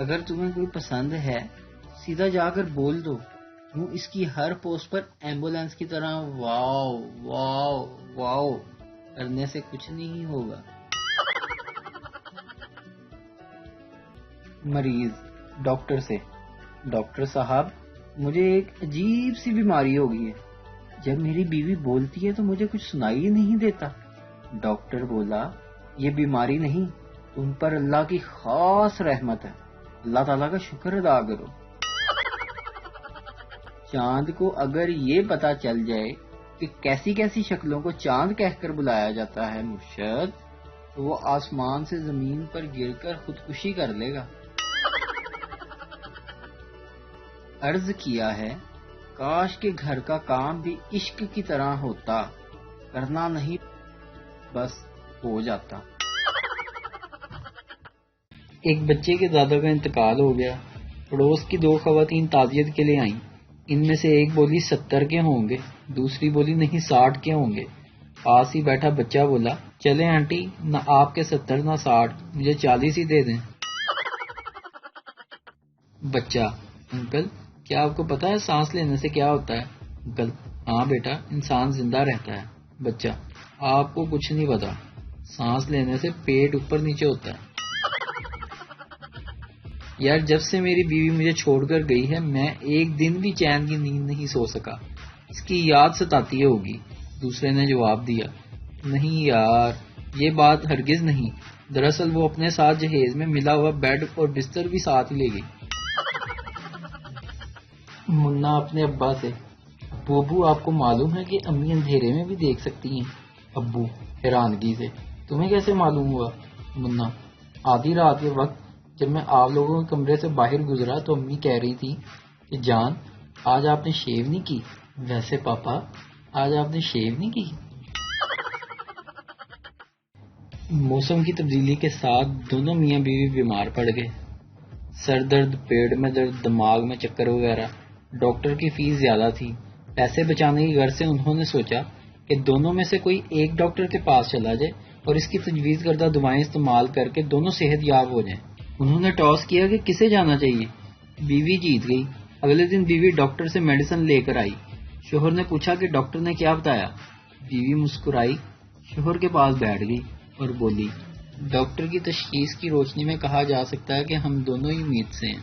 اگر تمہیں کوئی پسند ہے سیدھا جا کر بول دو، یوں اس کی ہر پوسٹ پر ایمبولینس کی طرح واو واو واو کرنے سے کچھ نہیں ہوگا۔ مریض ڈاکٹر سے: ڈاکٹر صاحب، مجھے ایک عجیب سی بیماری ہو گئی ہے، جب میری بیوی بولتی ہے تو مجھے کچھ سنائی نہیں دیتا۔ ڈاکٹر بولا، یہ بیماری نہیں، تم پر اللہ کی خاص رحمت ہے، اللہ تعالیٰ کا شکر ادا کرو۔ چاند کو اگر یہ پتا چل جائے کہ کیسی کیسی شکلوں کو چاند کہہ کر بلایا جاتا ہے مرشد، تو وہ آسمان سے زمین پر گر کر خودکشی کر لے گا۔ عرض کیا ہے، کاش کے گھر کا کام بھی عشق کی طرح ہوتا، کرنا نہیں بس ہو جاتا۔ ایک بچے کے دادا کا انتقال ہو گیا۔ پڑوس کی 2 خواتین تعزیت کے لیے آئیں۔ ان میں سے ایک بولی 70 کے ہوں گے، دوسری بولی نہیں 60 کے ہوں گے۔ پاس ہی بیٹھا بچہ بولا، چلیں آنٹی، نہ آپ کے 70 نہ 60، مجھے 40 ہی دے دیں۔ بچہ: انکل، کیا آپ کو پتا ہے سانس لینے سے کیا ہوتا ہے؟ انکل: ہاں بیٹا، انسان زندہ رہتا ہے۔ بچہ: آپ کو کچھ نہیں پتا، سانس لینے سے پیٹ اوپر نیچے ہوتا ہے۔ یار، جب سے میری بیوی مجھے چھوڑ کر گئی ہے میں ایک دن بھی چین کی نیند نہیں سو سکا، اس کی یاد ستاتی ہوگی۔ دوسرے نے جواب دیا، نہیں یار، یہ بات ہرگز نہیں، دراصل وہ اپنے ساتھ جہیز میں ملا ہوا بیڈ اور بستر بھی ساتھ ہی لے گئی۔ منا اپنے ابا سے: ابو آپ کو معلوم ہے کہ امی اندھیرے میں بھی دیکھ سکتی ہیں؟ ابو حیرانگی سے: تمہیں کیسے معلوم ہوا؟ منا: آدھی رات کے وقت جب میں آپ لوگوں کے کمرے سے باہر گزرا تو امی کہہ رہی تھی کہ جان، آج آپ نے شیو نہیں کی۔ ویسے پاپا، آج آپ نے شیو نہیں کی؟ موسم کی تبدیلی کے ساتھ دونوں میاں بیوی بیمار پڑ گئے۔ سر درد، پیٹ میں درد، دماغ میں چکر وغیرہ۔ ڈاکٹر کی فیس زیادہ تھی۔ پیسے بچانے کی غرض سے انہوں نے سوچا کہ دونوں میں سے کوئی ایک ڈاکٹر کے پاس چلا جائے اور اس کی تجویز کردہ دوائیں استعمال کر کے دونوں صحت یاب ہو جائیں۔ انہوں نے ٹاس کیا کہ کسے جانا چاہیے۔ بیوی جیت گئی۔ اگلے دن بیوی ڈاکٹر سے میڈیسن لے کر آئی۔ شوہر نے پوچھا کہ ڈاکٹر نے کیا بتایا؟ بیوی مسکرائی، شوہر کے پاس بیٹھ گئی اور بولی، ڈاکٹر کی تشخیص کی روشنی میں کہا جا سکتا ہے کہ ہم دونوں ہی امید سے ہیں۔